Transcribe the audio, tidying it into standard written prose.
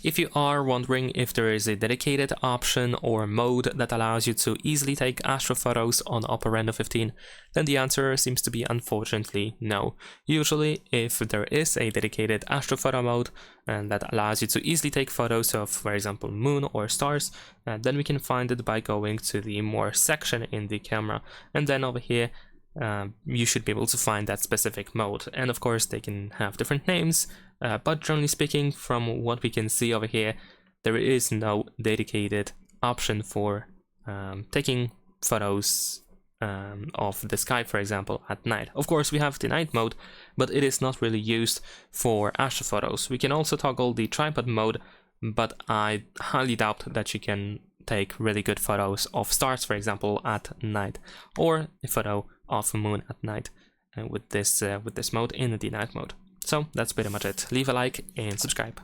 If you are wondering if there is a dedicated option or mode that allows you to easily take astrophotos on OPPO Reno 15, then the answer seems to be unfortunately no. Usually, if there is a dedicated astrophoto mode and that allows you to easily take photos of, for example, moon or stars, then we can find it by going to the More section in the camera, and then over here you should be able to find that specific mode. And of course they can have different names, but generally speaking, from what we can see over here, there is no dedicated option for taking photos of the sky, for example, at night. Of course we have the night mode, but it is not really used for astrophotos. We can also toggle the tripod mode, but I highly doubt that you can take really good photos of stars, for example, at night, or a photo of a moon at night with this mode in the night mode. So that's pretty much it. Leave a like and subscribe.